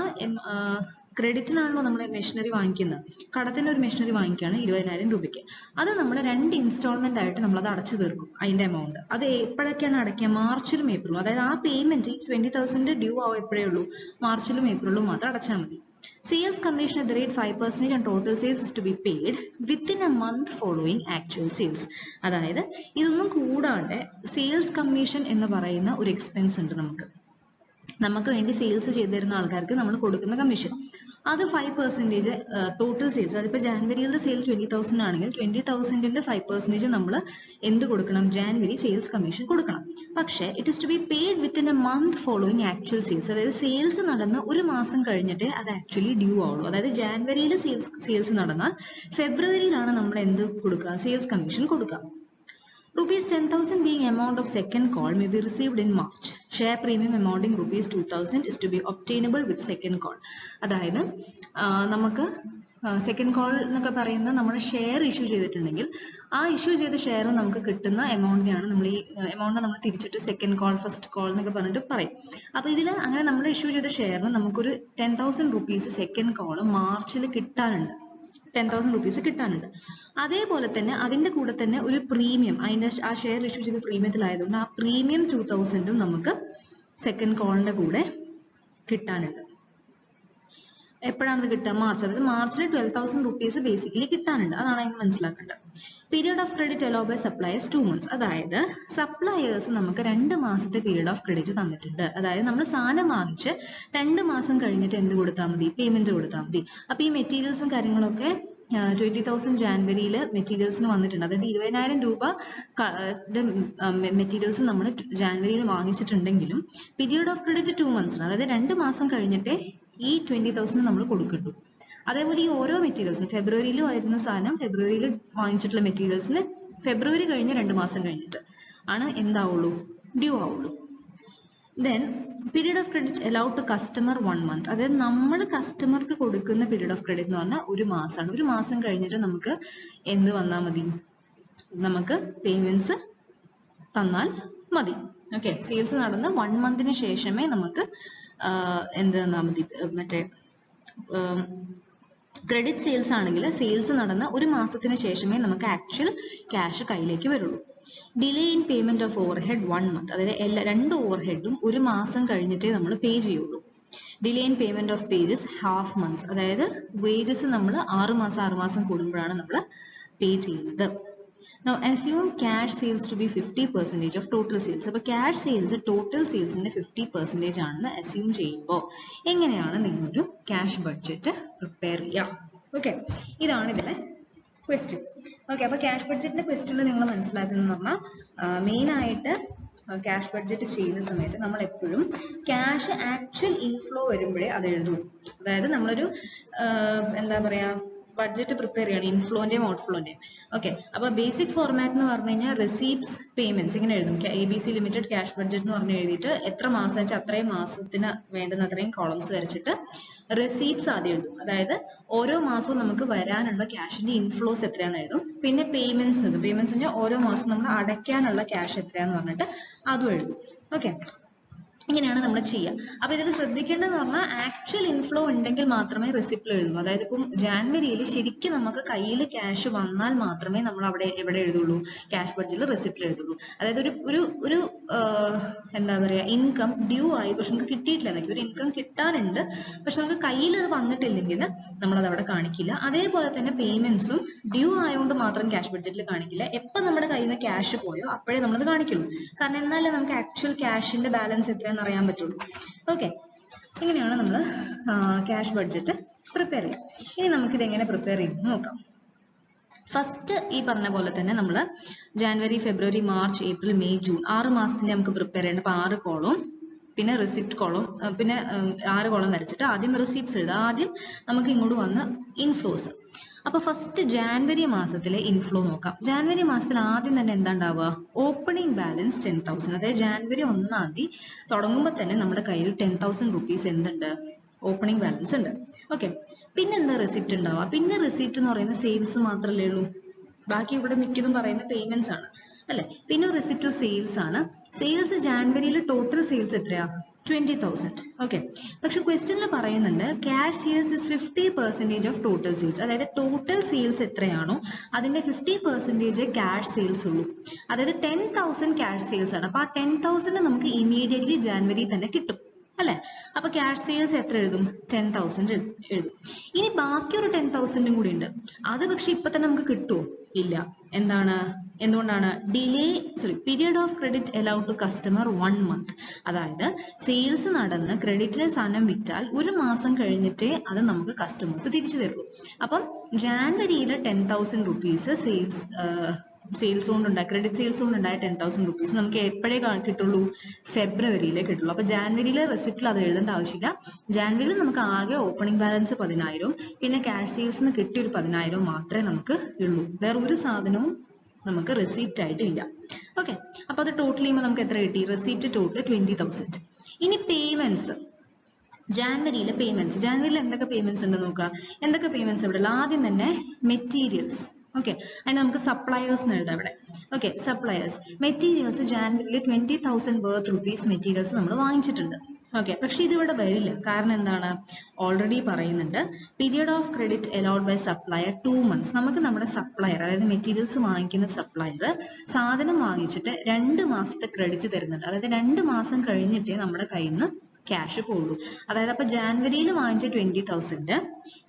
ക്രെഡിറ്റിനാണല്ലോ നമ്മൾ മെഷീനറി വാങ്ങിക്കുന്നത്. കടത്തിന്റെ ഒരു മെഷീനറി വാങ്ങിക്കുകയാണ് 20,000 രൂപയ്ക്ക്. അത് നമ്മൾ 2 ഇൻസ്റ്റാൾമെന്റ് ആയിട്ട് നമ്മൾ അത് അടച്ചു തീർക്കും. അതിന്റെ എമൗണ്ട് അത് എപ്പോഴൊക്കെയാണ് അടയ്ക്കുക? മാർച്ചിലും ഏപ്രിലും. അതായത് ആ പേയ്മെന്റ് 20,000 ഡ്യൂ ആവും എപ്പോഴേ ഉള്ളൂ? മാർച്ചിലും ഏപ്രിലും മാത്രം അടച്ചാൽ മതി. Sales commission at the rate 5% and total sales is to be paid within a month following actual sales. അതായത് ഇതൊന്നും കൂടാതെ സെയിൽസ് കമ്മീഷൻ എന്ന് പറയുന്ന ഒരു എക്സ്പെൻസ് ഉണ്ട് നമുക്ക്. നമുക്ക് വേണ്ടി സെയിൽസ് ചെയ്തു തരുന്ന ആൾക്കാർക്ക് നമ്മൾ കൊടുക്കുന്ന കമ്മീഷൻ. അത് 5% ടോട്ടൽ സെയിൽസ്. അതിപ്പോൾ ജാനുവരിയിലെ സെയിൽ 20,000 ആണെങ്കിൽ 20,000ന്റെ 5% നമ്മൾ എന്ത് കൊടുക്കണം? ജാനുവരി സെയിൽസ് കമ്മീഷൻ കൊടുക്കണം. പക്ഷേ it is to be paid within a month following actual sales. അതായത് സെയിൽസ് നടന്ന് ഒരു മാസം കഴിഞ്ഞിട്ടേ അത് ആക്ച്വലി ഡ്യൂ ആവുള്ളൂ. അതായത് ജാനുവരിയിൽ സെയിൽസ് നടന്നാൽ ഫെബ്രുവരിയിലാണ് നമ്മൾ എന്ത് കൊടുക്കുക? സെയിൽസ് കമ്മീഷൻ കൊടുക്കുക. Rupees 10,000 being amount of second call may be received in March. Share premium amounting rupees 2,000 is to be obtainable with second call. അതായത് നമുക്ക് സെക്കൻഡ് കോൾ എന്നൊക്കെ പറയുന്നത് നമ്മൾ ഷെയർ ഇഷ്യൂ ചെയ്തിട്ടുണ്ടെങ്കിൽ ആ ഇഷ്യൂ ചെയ്ത ഷെയർ നമുക്ക് കിട്ടുന്ന എമൗണ്ടിനെയാണ് നമ്മൾ ഈ എമൗണ്ട് നമ്മൾ തിരിച്ചിട്ട് സെക്കൻഡ് കോൾ ഫസ്റ്റ് കോൾ എന്നൊക്കെ പറഞ്ഞിട്ട് പറയും. അപ്പോൾ ഇതിൽ അങ്ങനെ നമ്മൾ ഇഷ്യൂ ചെയ്ത ഷെയറിന് നമുക്കൊരു 10,000 റുപ്പീസ് സെക്കൻഡ് കോൾ മാർച്ചിൽ കിട്ടാനുണ്ട്. 10,000 റുപ്പീസ് കിട്ടാനുണ്ട്. അതേപോലെ തന്നെ അതിന്റെ കൂടെ തന്നെ ഒരു പ്രീമിയം, അതിന്റെ ആ ഷെയർ ഇഷ്യൂ ചെയ്ത പ്രീമിയത്തിലായതുകൊണ്ട് ആ പ്രീമിയം 2,000 നമുക്ക് സെക്കൻഡ് കോളിന്റെ കൂടെ കിട്ടാനുണ്ട്. എപ്പോഴാണ് ഇത് കിട്ടുക? മാർച്ച്. അതായത് മാർച്ചിൽ 12,000 റുപ്പീസ് ബേസിക്കലി കിട്ടാനുണ്ട്. അതാണ് അതിന് മനസ്സിലാക്കേണ്ടത്. Period of credit allow by suppliers 2 months. അതായത് സപ്ലയേഴ്സ് നമുക്ക് 2 മാസത്തെ പീരിയഡ് ഓഫ് ക്രെഡിറ്റ് തന്നിട്ടുണ്ട്. അതായത് നമ്മൾ സാധനം വാങ്ങിച്ച് 2 മാസം കഴിഞ്ഞിട്ട് എന്ത് കൊടുത്താൽ മതി? പേയ്മെന്റ് കൊടുത്താൽ മതി. അപ്പൊ ഈ മെറ്റീരിയൽസും കാര്യങ്ങളൊക്കെ 20,000 ജാനുവരിയിൽ മെറ്റീരിയൽസിന് വന്നിട്ടുണ്ട്. അതായത് 20,000 രൂപ മെറ്റീരിയൽസ് നമ്മൾ ജാനുവരിയിൽ വാങ്ങിച്ചിട്ടുണ്ടെങ്കിലും പീരിയഡ് ഓഫ് ക്രെഡിറ്റ് 2 months ആണ്. അതായത് 2 മാസം കഴിഞ്ഞിട്ടേ ഈ 20,000 നമ്മൾ കൊടുക്കണ്ടു. അതേപോലെ ഈ ഓരോ മെറ്റീരിയൽസും ഫെബ്രുവരിയിൽ വരുന്ന സാധനം ഫെബ്രുവരിയിൽ വാങ്ങിച്ചിട്ടുള്ള മെറ്റീരിയൽസിന് ഫെബ്രുവരി കഴിഞ്ഞ് 2 മാസം കഴിഞ്ഞിട്ട് ആണ് എന്താവുള്ളൂ? ഡ്യൂ ആവുള്ളൂ. Then period of credit allowed to customer 1 month. അതായത് നമ്മൾ കസ്റ്റമർക്ക് കൊടുക്കുന്ന പീരിയഡ് ഓഫ് ക്രെഡിറ്റ് എന്ന് പറഞ്ഞാൽ 1 മാസമാണ്. 1 മാസം കഴിഞ്ഞിട്ട് നമുക്ക് എന്ത് വന്നാൽ മതി? നമുക്ക് പേയ്മെന്റ്സ് തന്നാൽ മതി. ഓക്കെ, സെയിൽസ് നടന്ന് 1 monthന് ശേഷമേ നമുക്ക് എന്ത് തന്നാൽ മതി? മറ്റേ ക്രെഡിറ്റ് സെയിൽസ് ആണെങ്കിൽ സെയിൽസ് നടന്ന 1 മാസത്തിന് ശേഷമേ നമുക്ക് ആക്ച്വൽ ക്യാഷ് കയ്യിലേക്ക് വരുള്ളൂ. Delay in payment of overhead 1 month. അതായത് 2 ഓവർഹെഡും 1 മാസം കഴിഞ്ഞിട്ടേ നമ്മൾ പേ ചെയ്യുള്ളൂ. Delay in payment of pages half months. അതായത് വേജസ് നമ്മൾ 6 മാസം കൂടുമ്പോഴാണ് നമ്മൾ പേ ചെയ്യുന്നത്. Now assume cash sales to be 50% of total sales. അപ്പോൾ cash sales total salesന്റെ 50% ആണെന്ന് assume ചെയ്യുമ്പോൾ എങ്ങനെയാണ് നിങ്ങളൊരു ക്യാഷ് ബഡ്ജറ്റ് പ്രിപ്പയർ ചെയ്യുക? ഓക്കെ, ഇതാണ് ഇതിലെ ക്വസ്റ്റ്യൻ. ഓക്കെ, അപ്പോൾ ക്യാഷ് ബഡ്ജറ്റിന്റെ ക്വസ്റ്റ്യനിൽ നിങ്ങൾ മനസ്സിലാക്കണമെന്ന് പറഞ്ഞാൽ മെയിൻ ആയിട്ട് ക്യാഷ് ബഡ്ജറ്റ് ചെയ്യുന്ന സമയത്ത് നമ്മൾ എപ്പോഴും ക്യാഷ് ആക്ച്വൽ ഇൻഫ്ലോ വരുമ്പോഴേ അത് എഴുതും. അതായത് നമ്മളൊരു എന്താ പറയാ ബഡ്ജറ്റ് പ്രിപ്പയർ ചെയ്യണം, ഇൻഫ്ലോന്റെയും ഔട്ട്ഫ്ലോന്റെയും. ഓക്കെ, അപ്പൊ ബേസിക് ഫോർമാറ്റ് എന്ന് പറഞ്ഞു കഴിഞ്ഞാൽ റെസീപ്റ്റ്സ് പേയ്മെന്റ്സ് ഇങ്ങനെ എഴുതും. ABC ലിമിറ്റഡ് ക്യാഷ് ബഡ്ജറ്റ് എന്ന് പറഞ്ഞ് എഴുതിയിട്ട് എത്ര മാസം വെച്ചാൽ അത്രയും മാസത്തിന് വേണ്ടുന്ന അത്രയും കോളംസ് വരച്ചിട്ട് റെസീപ്റ്റ്സ് ആദ്യം എഴുതും. അതായത് ഓരോ മാസവും നമുക്ക് വരാനുള്ള ക്യാഷിന്റെ ഇൻഫ്ലോസ് എത്രയാണെന്ന് എഴുതും. പിന്നെ പേയ്മെന്റ്സ് എഴുതും. പേയ്മെന്റ്സ് പറഞ്ഞാൽ ഓരോ മാസം നമ്മൾ അടയ്ക്കാനുള്ള ക്യാഷ് എത്രയാന്ന് പറഞ്ഞിട്ട് അതും എഴുതും. ഓക്കെ, ഇങ്ങനെയാണ് നമ്മൾ ചെയ്യുക. അപ്പൊ ഇതിൽ ശ്രദ്ധിക്കേണ്ടതെന്ന് പറഞ്ഞാൽ ആക്ച്വൽ ഇൻഫ്ലോ ഉണ്ടെങ്കിൽ മാത്രമേ റെസിപ്റ്റിൽ എഴുതുള്ളൂ. അതായത് ഇപ്പം ജാനുവരിയിൽ ശരിക്കും നമുക്ക് കയ്യിൽ ക്യാഷ് വന്നാൽ മാത്രമേ നമ്മൾ അവിടെ എവിടെ എഴുതുള്ളൂ? ക്യാഷ് ബഡ്ജറ്റിൽ റെസിപ്റ്റിൽ എഴുതുള്ളൂ. അതായത് ഒരു എന്താ പറയാ ഇൻകം ഡ്യൂ ആയി പക്ഷെ നമുക്ക് കിട്ടിയിട്ടില്ല എന്നൊക്കെ, ഒരു ഇൻകം കിട്ടാനുണ്ട് പക്ഷെ നമുക്ക് കയ്യിൽ അത് വന്നിട്ടില്ലെങ്കിൽ നമ്മളത് അവിടെ കാണിക്കില്ല. അതേപോലെ തന്നെ പേയ്മെന്റ്സും ഡ്യൂ ആയതുകൊണ്ട് മാത്രം ക്യാഷ് ബഡ്ജറ്റിൽ കാണിക്കില്ല. എപ്പോൾ നമ്മുടെ കയ്യിൽ നിന്ന് ക്യാഷ് പോയോ അപ്പോഴേ നമ്മളത് കാണിക്കുള്ളൂ. കാരണം എന്നാലേ നമുക്ക് ആക്ച്വൽ ക്യാഷിന്റെ ബാലൻസ് എത്രയാണെന്ന് അറിയാൻ പറ്റുള്ളൂ. ഓക്കെ, ഇങ്ങനെയാണ് നമ്മൾ ക്യാഷ് ബഡ്ജറ്റ് പ്രിപ്പയർ ചെയ്യുക. ഇനി നമുക്കിത് എങ്ങനെ പ്രിപ്പയർ ചെയ്യുമെന്ന് നോക്കാം. ഫസ്റ്റ് ഈ പറഞ്ഞ പോലെ തന്നെ നമ്മൾ ജാനുവരി, ഫെബ്രുവരി, മാർച്ച്, ഏപ്രിൽ, മെയ്, ജൂൺ 6 മാസത്തിന് നമുക്ക് പ്രിപ്പയർ ചെയ്യേണ്ട. അപ്പോൾ 6 കോളം പിന്നെ റിസിപ്റ്റ് കോളം പിന്നെ 6 കോളം വരച്ചിട്ട് ആദ്യം റിസിപ്റ്റ്സ് എഴുതുക. ആദ്യം നമുക്ക് ഇങ്ങോട്ട് വന്ന് ഇൻഫ്ലോസ്. അപ്പൊ ഫസ്റ്റ് ജാനുവരി മാസത്തിലെ ഇൻഫ്ലോ നോക്കാം. ജാനുവരി മാസത്തിൽ ആദ്യം തന്നെ എന്താ ഉണ്ടാവുക? Opening balance 10,000. അതായത് ജാനുവരി 1-ാം തീയതി തുടങ്ങുമ്പോൾ തന്നെ നമ്മുടെ കയ്യിൽ 10,000 റുപ്പീസ് എന്തുണ്ട്? ഓപ്പണിംഗ് ബാലൻസ് ഉണ്ട്. ഓക്കെ, പിന്നെ എന്താ റെസിപ്റ്റ് ഉണ്ടാവുക? പിന്നെ റെസിപ്റ്റ് എന്ന് പറയുന്നത് സെയിൽസ് മാത്രമല്ലേ ഉള്ളൂ. ബാക്കി ഇവിടെ മിക്കതും പറയുന്ന പേയ്മെന്റ്സ് ആണ് അല്ലെ. പിന്നെ റെസിപ്റ്റ് ഓഫ് സെയിൽസ് ആണ്. സെയിൽസ് ജാനുവരിയിൽ ടോട്ടൽ സെയിൽസ് എത്രയാ? 20,000. ഓക്കെ, പക്ഷെ ക്വസ്റ്റ്യനിൽ പറയുന്നുണ്ട് cash sales is 50% of total sales. അതായത് ടോട്ടൽ സെയിൽസ് എത്രയാണോ അതിന്റെ 50% ക്യാഷ് സെയിൽസ് ഉള്ളൂ. അതായത് 10,000 ക്യാഷ് സെയിൽസ് ആണ്. അപ്പൊ ആ 10,000 നമുക്ക് ഇമീഡിയറ്റ്ലി ജാനുവരി തന്നെ കിട്ടും അല്ലെ. അപ്പൊ ക്യാഷ് സെയിൽസ് എത്ര എഴുതും? 10,000 എഴുതും. ഇനി ബാക്കി ഒരു 10,000 കൂടി ഉണ്ട്. അത് പക്ഷെ ഇപ്പൊ തന്നെ നമുക്ക് കിട്ടുമോ? ഇല്ല. എന്താണ്? എന്തുകൊണ്ടാണ് period of credit allowed to customer 1 month. അതായത് സെയിൽസ് നടന്ന് ക്രെഡിറ്റിലെ സാധനം വിറ്റാൽ ഒരു മാസം കഴിഞ്ഞിട്ടേ അത് നമുക്ക് കസ്റ്റമേഴ്സ് തിരിച്ചു തരുള്ളൂ. അപ്പം ജാനുവരിയിൽ 10,000 rupees സെയിൽസ് കൊണ്ടുണ്ടായ ക്രെഡിറ്റ് സെയിൽസ് കൊണ്ടുണ്ടായ 10,000 rupees നമുക്ക് എപ്പോഴേ കിട്ടുള്ളൂ? ഫെബ്രുവരിയിലേ കിട്ടുള്ളൂ. അപ്പൊ ജാനുവരിയിലെ റെസിപ്റ്റിൽ അത് എഴുതേണ്ട ആവശ്യമില്ല. ജാനുവരിയിൽ നമുക്ക് ആകെ ഓപ്പണിംഗ് ബാലൻസ് 10,000 പിന്നെ ക്യാഷ് സെയിൽസിന് കിട്ടിയ ഒരു 10,000 മാത്രമേ നമുക്ക് ഉള്ളൂ. വേറെ ഒരു സാധനവും നമുക്ക് റെസിപ്റ്റ് ആയിട്ട് ഇല്ല. ഓക്കെ, അപ്പൊ അത് ടോട്ടൽ ചെയ്യുമ്പോൾ നമുക്ക് എത്ര കിട്ടി? Receipt total 20,000. ഇനി പേയ്മെന്റ്സ്, ജാനുവരിയിലെ പേയ്മെന്റ്സ്. ജാനുവരിയിൽ എന്തൊക്കെ പേയ്മെന്റ്സ് ഉണ്ട് നോക്കുക. എന്തൊക്കെ പേയ്മെന്റ്സ് ഇവിടെ ഉള്ള? ആദ്യം തന്നെ മെറ്റീരിയൽസ്. ഓക്കെ, അതിന് നമുക്ക് സപ്ലയേഴ്സ് എന്ന് എഴുതാം ഇവിടെ. ഓക്കെ, സപ്ലയേഴ്സ് മെറ്റീരിയൽസ് ജാനുവരിയിൽ 20,000 വർത്ത് റുപ്പീസ് മെറ്റീരിയൽസ് നമ്മൾ വാങ്ങിച്ചിട്ടുണ്ട്. ഓക്കെ, പക്ഷെ ഇതിവിടെ വരില്ല. കാരണം എന്താണ്? ഓൾറെഡി പറയുന്നുണ്ട് period of credit allowed by supplier 2 months. നമുക്ക് നമ്മുടെ സപ്ലയർ, അതായത് മെറ്റീരിയൽസ് വാങ്ങിക്കുന്ന സപ്ലയർ സാധനം വാങ്ങിച്ചിട്ട് 2 മാസത്തെ ക്രെഡിറ്റ് തരുന്നുണ്ട്. അതായത് 2 മാസം കഴിഞ്ഞിട്ടേ നമ്മുടെ കയ്യിൽ നിന്ന് ക്യാഷ് പോകുള്ളൂ. അതായത് അപ്പൊ ജാനുവരിയിൽ വാങ്ങിച്ച 20,000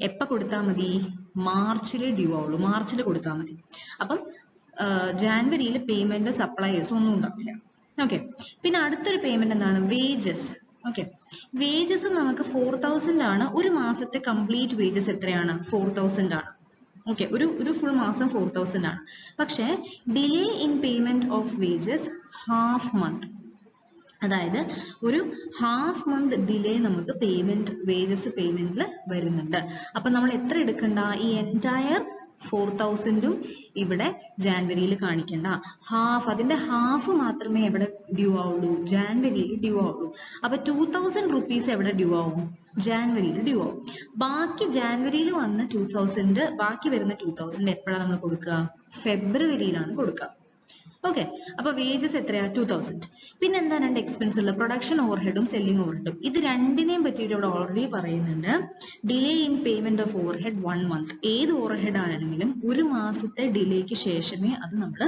എപ്പോൾ കൊടുത്താൽ മതി? മാർച്ചിൽ ഡ്യൂ ആവുള്ളൂ. മാർച്ചിൽ കൊടുത്താൽ മതി. അപ്പം ജാനുവരിയിൽ പേയ്മെന്റ് സപ്ലയേഴ്സ് ഒന്നും ഉണ്ടാവില്ല. ഓക്കെ, പിന്നെ അടുത്തൊരു പേയ്മെന്റ് എന്താണ്? വേജസ്. ഓക്കെ, വേജസ് നമുക്ക് 4,000 ആണ്. ഒരു മാസത്തെ കംപ്ലീറ്റ് വേജസ് എത്രയാണ്? 4,000 ആണ്. ഓക്കെ, ഒരു ഫുൾ മാസം 4,000 ആണ്. പക്ഷേ delay in payment of wages half month. അതായത് ഒരു ഹാഫ് മന്ത് ഡിലേ നമുക്ക് വേജസ് പേയ്മെന്റിൽ വരുന്നുണ്ട്. അപ്പൊ നമ്മൾ എത്ര എടുക്കണ്ട? ഈ എൻറ്റയർ 4,000 ഇവിടെ ജാനുവരിയിൽ കാണിക്കണ്ട. അതിന്റെ ഹാഫ് മാത്രമേ എവിടെ ഡ്യൂ ആവുള്ളൂ? ജാനുവരിയിൽ ഡ്യൂ ആവുള്ളൂ. അപ്പൊ 2,000 rupees എവിടെ ഡ്യൂ ആവും? ജാനുവരിയിൽ ഡ്യൂ ആവും. ബാക്കി ജാനുവരിയിൽ വന്ന 2,000, ബാക്കി വരുന്ന 2,000 എപ്പോഴാണ് നമ്മൾ കൊടുക്കുക? ഫെബ്രുവരിയിലാണ് കൊടുക്കുക. ഓക്കെ, അപ്പൊ വേജസ് എത്രയാ? 2,000. പിന്നെ എന്താ രണ്ട് എക്സ്പെൻസ് ഉള്ളത്? പ്രൊഡക്ഷൻ ഓവർഹെഡും സെല്ലിംഗ് ഓവർഹെഡും. ഇത് രണ്ടിനെയും പറ്റിയിട്ട് ഇവിടെ ഓൾറെഡി പറയുന്നുണ്ട്. Delay in payment of overhead 1 month. ഏത് ഓവർഹെഡ് ആണെങ്കിലും ഒരു മാസത്തെ ഡിലേക്ക് ശേഷമേ അത് നമ്മൾ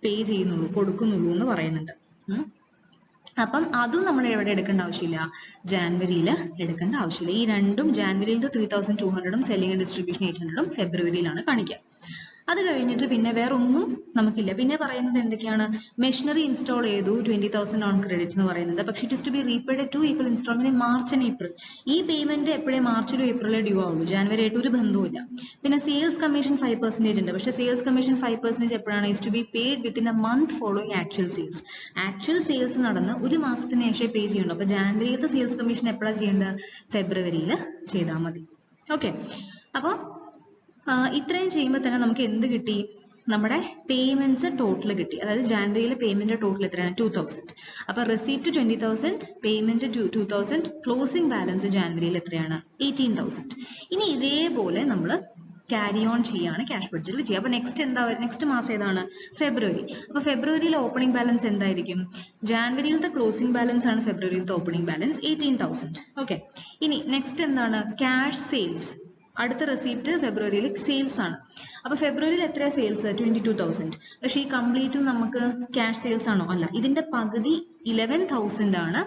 പേ ചെയ്യുന്നുള്ളൂ, കൊടുക്കുന്നുള്ളൂ എന്ന് പറയുന്നുണ്ട്. അപ്പം അതും നമ്മൾ എവിടെ എടുക്കേണ്ട ആവശ്യമില്ല? ജാനുവരിയിൽ എടുക്കേണ്ട ആവശ്യമില്ല. ഈ രണ്ടും ജാനുവരിയിലത്തെ 3,200 സെല്ലിംഗ് ഡിസ്ട്രിബ്യൂഷൻ 800 ഫെബ്രുവരിയിലാണ് കാണിക്കുക. അത് കഴിഞ്ഞിട്ട് പിന്നെ വേറെ ഒന്നും നമുക്കില്ല. പിന്നെ പറയുന്നത് എന്തൊക്കെയാണ്? മെഷീനറി ഇൻസ്റ്റാൾ ചെയ്തു 20,000 ഓൺ ക്രെഡിറ്റ് എന്ന് പറയുന്നത്. പക്ഷേ it is to be repaid 2 equal installment March and April. ഈ പേയ്മെന്റ് എപ്പോഴേ മാർച്ചിലോ ഏപ്രിലോ ഡ്യൂ ആവുള്ളൂ. ജാനുവരി ആയിട്ട് ഒരു ബന്ധവുമില്ല. പിന്നെ സെയിൽസ് കമ്മീഷൻ 5% ഉണ്ട്. പക്ഷേ സെയിൽസ് കമ്മീഷൻ 5% എപ്പോഴാണ്? Is to be paid within a month following actual sales. Actual sales നടന്ന് ഒരു മാസത്തിന് ശേഷം പേ ചെയ്യണം. അപ്പൊ ജാനുവരിയിലത്തെ സെയിൽസ് കമ്മീഷൻ എപ്പോഴാണ് ചെയ്യേണ്ടത്? ഫെബ്രുവരിയിൽ ചെയ്താൽ മതി. ഓക്കെ, അപ്പൊ ഇത്രയും ചെയ്യുമ്പോൾ തന്നെ നമുക്ക് എന്ത് കിട്ടി? നമ്മുടെ പേയ്മെന്റ്സ് ടോട്ടൽ കിട്ടി. അതായത് ജാനുവരിയിലെ പേയ്മെന്റ് ടോട്ടൽ എത്രയാണ്? 2,000. അപ്പൊ റെസിപ്റ്റ് 20,000, പേയ്മെന്റ് 2,000, ക്ലോസിംഗ് ബാലൻസ് ജാനുവരിയിൽ എത്രയാണ്? 18,000. ഇനി ഇതേപോലെ നമ്മൾ ക്യാരി ഓൺ ചെയ്യാണ് ക്യാഷ് ബഡ്ജറ്റിൽ ചെയ്യുക. അപ്പൊ നെക്സ്റ്റ് മാസം ഏതാണ്? ഫെബ്രുവരി. അപ്പൊ ഫെബ്രുവരിയിലെ ഓപ്പണിംഗ് ബാലൻസ് എന്തായിരിക്കും? ജാനുവരിയിലത്തെ ക്ലോസിംഗ് ബാലൻസ് ആണ് ഫെബ്രുവരിയിലത്തെ ഓപ്പണിംഗ് ബാലൻസ് 18,000. ഓക്കെ, ഇനി നെക്സ്റ്റ് എന്താണ്? Cash sales. അടുത്ത റെസിപ്റ്റ് ഫെബ്രുവരിയിൽ സെയിൽസ് ആണ്. അപ്പൊ ഫെബ്രുവരിയിൽ എത്രയാ സെയിൽസ്? 22,000. പക്ഷെ ഈ കംപ്ലീറ്റും നമുക്ക് ക്യാഷ് സെയിൽസ് ആണോ? അല്ല, ഇതിന്റെ പകുതി 11,000 ആണ്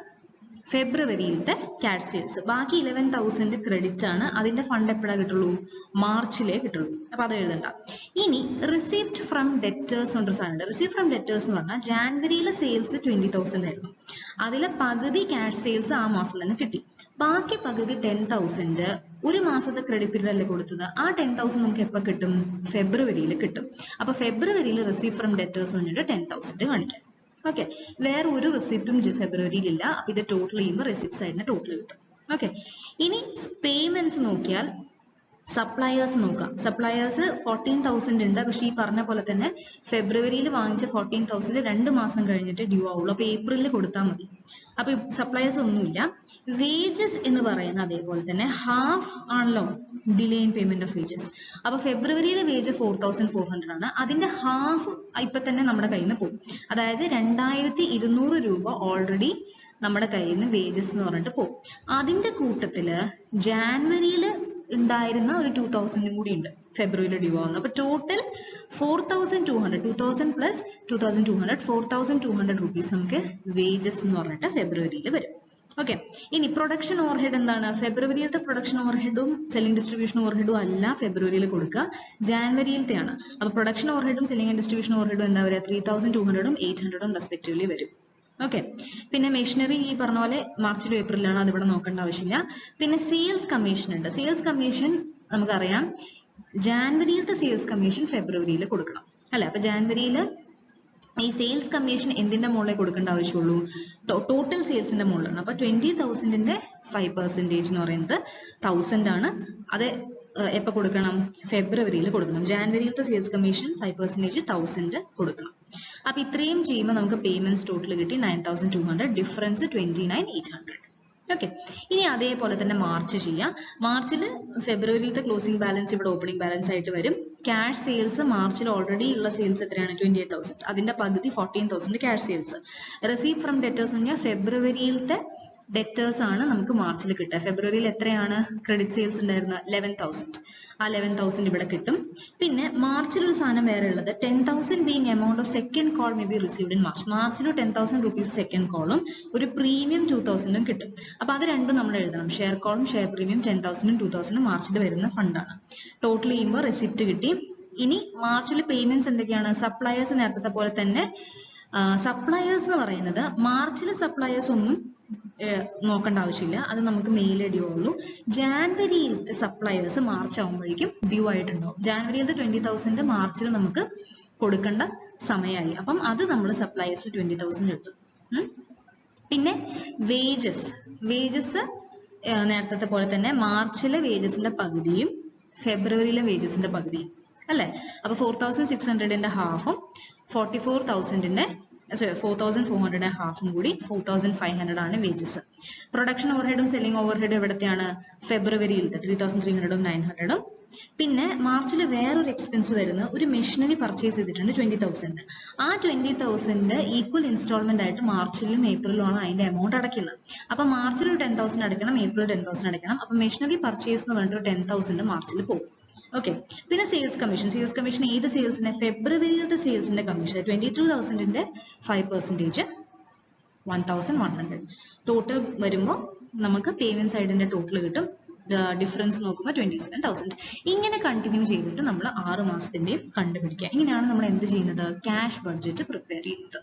ഫെബ്രുവരിയിലത്തെ ക്യാഷ് സെയിൽസ്. ബാക്കി 11,000 ക്രെഡിറ്റ് ആണ്. അതിന്റെ ഫണ്ട് എപ്പോഴാണ് കിട്ടുള്ളൂ? മാർച്ചിലേ കിട്ടുള്ളൂ. അപ്പൊ അത് എഴുതണ്ട. ഇനി റിസിപ്റ്റ് ഫ്രം ഡെറ്റേഴ്സ് കൊണ്ട് സാധനം. റിസിപ്റ്റ് ഫ്രം ഡെറ്റേഴ്സ് എന്ന് പറഞ്ഞാൽ ജാനുവരിയിലെ സെയിൽസ് 20,000 ആയിരുന്നു. അതിലെ പകുതി ക്യാഷ് സെയിൽസ് ആ മാസം തന്നെ കിട്ടി. ബാക്കി പകുതി 10,000 ഒരു മാസത്തെ ക്രെഡിറ്റ് പീരീഡ് അല്ലേ കൊടുത്തത്. ആ 10,000 നമുക്ക് എപ്പോൾ കിട്ടും? ഫെബ്രുവരിയിൽ കിട്ടും. അപ്പൊ ഫെബ്രുവരിയിൽ റിസിപ്റ്റ് ഫ്രം ഡെറ്റേഴ്സ് വന്നിട്ട് 10,000 കാണിക്കാം. ഓക്കെ, വേറെ ഒരു റെസിപ്റ്റും ഫെബ്രുവരിയിൽ ഇല്ല. അപ്പൊ ഇത് ടോട്ടൽ ചെയ്യുമ്പോൾ റെസിപ്റ്റ് സൈഡിന് ടോട്ടൽ കിട്ടും. ഓക്കെ, ഇനി പേയ്മെന്റ്സ് നോക്കിയാൽ സപ്ലയേഴ്സ് നോക്കാം. സപ്ലയേഴ്സ് 14,000 ഉണ്ട്. പക്ഷെ ഈ പറഞ്ഞ പോലെ തന്നെ ഫെബ്രുവരിയിൽ വാങ്ങിച്ച 14,000 2 മാസം കഴിഞ്ഞിട്ട് ഡ്യൂ ആവുള്ളൂ. അപ്പൊ ഏപ്രിലിൽ കൊടുത്താൽ മതി. അപ്പൊ സപ്ലയേഴ്സ് ഒന്നുമില്ല. വേജസ് എന്ന് പറയുന്ന അതേപോലെ തന്നെ ഹാഫ് ആണല്ലോ delay in payment of wages. അപ്പൊ ഫെബ്രുവരിയിലെ വേജ് 4,400 ആണ്. അതിന്റെ ഹാഫ് ഇപ്പൊ തന്നെ നമ്മുടെ കയ്യിൽ നിന്ന് പോകും. അതായത് 2,200 രൂപ ഓൾറെഡി നമ്മുടെ കയ്യിൽ നിന്ന് വേജസ് എന്ന് പറഞ്ഞിട്ട് പോകും. അതിന്റെ കൂട്ടത്തില് ജാനുവരിയിൽ ഉണ്ടായിരുന്ന ഒരു 2,000 കൂടി ഉണ്ട് ഫെബ്രുവരിയിൽ ഡ്യൂ ആവുന്നത്. അപ്പൊ ടോട്ടൽ 4,200, 2,000 + 2,200, 4,200 rupees നമുക്ക് വേജസ് എന്ന് പറഞ്ഞിട്ട് ഫെബ്രുവരിയിൽ വരും. ഓക്കെ. ഇനി പ്രൊഡക്ഷൻ ഓവർഹെഡ് എന്താണ്? ഫെബ്രുവരിയിലത്തെ പ്രൊഡക്ഷൻ ഓവർഹെഡും സെല്ലിംഗ് ഡിസ്ട്രിബ്യൂഷൻ ഓവർഹെഡും അല്ല ഫെബ്രുവരിയിൽ കൊടുക്കുക, ജാനുവരിയിലത്തെയാണ്. അപ്പൊ പ്രൊഡക്ഷൻ ഓവർഹെഡും സെല്ലിംഗ് ആൻഡ് ഡിസ്ട്രിബ്യൂഷൻ ഓവർഹെഡും എന്താ പറയുക, 3200 800 റെസ്പെക്റ്റീവ്ലി വരും. ഓക്കെ. പിന്നെ മെഷീനറി ഈ പറഞ്ഞ പോലെ മാർച്ചിലും ഏപ്രിലാണ്, അതിവിടെ നോക്കേണ്ട ആവശ്യമില്ല. പിന്നെ സെയിൽസ് കമ്മീഷൻ ഉണ്ട്. സെയിൽസ് കമ്മീഷൻ നമുക്കറിയാം ജാനുവരിയിലത്തെ സെയിൽസ് കമ്മീഷൻ ഫെബ്രുവരിയിൽ കൊടുക്കണം അല്ലെ. അപ്പൊ ജാനുവരിയിൽ ഈ സെയിൽസ് കമ്മീഷൻ എന്തിന്റെ മുകളിൽ കൊടുക്കേണ്ട ആവശ്യമുള്ളൂ, ടോട്ടൽ സെയിൽസിന്റെ മുകളിലാണ്. അപ്പൊ 20,000ന്റെ 5% എന്ന് പറയുന്നത് 1000 ആണ്. അത് എപ്പോൾ കൊടുക്കണം, ഫെബ്രുവരിയിൽ കൊടുക്കണം. ജാനുവരിയിലത്തെ സെയിൽസ് കമ്മീഷൻ 5% 1000 കൊടുക്കണം. അപ്പൊ ഇത്രയും ചെയ്യുമ്പോൾ നമുക്ക് പേയ്മെന്റ്സ് ടോട്ടൽ കിട്ടി 9200, ഡിഫറൻസ് 29,800. ഓക്കെ. ഇനി അതേപോലെ തന്നെ മാർച്ച് ചെയ്യാം. മാർച്ചിൽ ഫെബ്രുവരിയിലത്തെ ക്ലോസിംഗ് ബാലൻസ് ഇവിടെ ഓപ്പണിംഗ് ബാലൻസ് ആയിട്ട് വരും. ക്യാഷ് സെയിൽസ് മാർച്ചിൽ ഓൾറെഡി ഉള്ള സെയിൽസ് എത്രയാണ്, 28,000. അതിന്റെ പകുതി 14,000 cash sales. Receive from debtors എന്ന് പറഞ്ഞാൽ ഫെബ്രുവരിയിലത്തെ ഡെറ്റേഴ്സ് ആണ് നമുക്ക് മാർച്ചിൽ കിട്ടുക. ഫെബ്രുവരിയിൽ എത്രയാണ് ക്രെഡിറ്റ് സെയിൽസ് ഉണ്ടായിരുന്നത്, 11,000. ആ 11,000 ഇവിടെ കിട്ടും. പിന്നെ മാർച്ചിൽ ഒരു സാധനം വേറെ ഉള്ളത്, 10,000 being amount of second call may be received in March. മാർച്ചിൽ 10,000 rupees സെക്കൻഡ് കോളും ഒരു പ്രീമിയം 2,000 കിട്ടും. അപ്പൊ അത് രണ്ടും നമ്മൾ എഴുതണം. ഷെയർ കോളും ഷെയർ പ്രീമിയം 10,000 2,000 മാർച്ചിൽ വരുന്ന ഫണ്ടാണ്. ടോട്ടൽ ചെയ്യുമ്പോൾ റെസിപ്റ്റ് കിട്ടി. ഇനി മാർച്ചിൽ പേയ്മെന്റ്സ് എന്തൊക്കെയാണ്, സപ്ലയേഴ്സ് നേരത്തെ പോലെ തന്നെ. സപ്ലയേഴ്സ് എന്ന് പറയുന്നത് മാർച്ചിലെ സപ്ലയേഴ്സ് ഒന്നും നോക്കേണ്ട ആവശ്യമില്ല, അത് നമുക്ക് മെയിൽ ഇടുകയുള്ളൂ. ജാനുവരിയിലത്തെ സപ്ലയേഴ്സ് മാർച്ച് ആകുമ്പോഴേക്കും ഡ്യൂ ആയിട്ടുണ്ടാവും. ജാനുവരിയിലത്തെ 20,000 മാർച്ചിൽ നമുക്ക് കൊടുക്കേണ്ട സമയമായി. അപ്പം അത് നമ്മൾ സപ്ലയേഴ്സിൽ 20,000 കിട്ടും. പിന്നെ വേജസ് നേരത്തെ പോലെ തന്നെ മാർച്ചിലെ വേജസിന്റെ പകുതിയും ഫെബ്രുവരിയിലെ വേജസിന്റെ പകുതിയും അല്ലെ. അപ്പൊ 4,600ന്റെ ഹാഫും 44,000ന്റെ 4,400 ഹാഫും കൂടി 4,500 ആണ് വേജസ്. പ്രൊഡക്ഷൻ ഓവർഹെഡും സെല്ലിംഗ് ഓവർഹെഡും എവിടത്തെയാണ്, ഫെബ്രുവരിയിലത്തെ 3,300 900. പിന്നെ മാർച്ചിൽ വേറൊരു എക്സ്പെൻസ് വരുന്ന ഒരു മെഷീനറി പർച്ചേസ് ചെയ്തിട്ടുണ്ട് 20,000. ആ 20,000 ഈക്വൽ ഇൻസ്റ്റാൾമെന്റ് ആയിട്ട് മാർച്ചിലും ഏപ്രിലും ആണ് അതിന്റെ എമൗണ്ട് അടയ്ക്കുന്നത്. അപ്പൊ മാർച്ചിൽ ഒരു 10,000 അടയ്ക്കണം, ഏപ്രിൽ 10,000 അടയ്ക്കണം. അപ്പൊ മെഷീനറി പർച്ചേസ് എന്ന് പറഞ്ഞിട്ട് 10,000 മാർച്ചിൽ പോകും. ഓക്കെ. പിന്നെ സെയിൽസ് കമ്മീഷൻ ഏത് സെയിൽസിന്റെ, ഫെബ്രുവരിയിലത്തെ സെയിൽസിന്റെ കമ്മീഷൻ 22,000ന്റെ 5% 1,100. ടോട്ടൽ വരുമ്പോൾ നമുക്ക് പേയ്മെന്റ് സൈഡിന്റെ ടോട്ടൽ കിട്ടും. ഡിഫറൻസ് നോക്കുമ്പോൾ 27,000. ഇങ്ങനെ കണ്ടിന്യൂ ചെയ്തിട്ട് നമ്മൾ 6 മാസത്തിന്റെയും കണ്ടുപിടിക്കുക. ഇങ്ങനെയാണ് നമ്മൾ എന്ത് ചെയ്യുന്നത്, ക്യാഷ് ബഡ്ജറ്റ് പ്രിപ്പയർ ചെയ്യുന്നത്.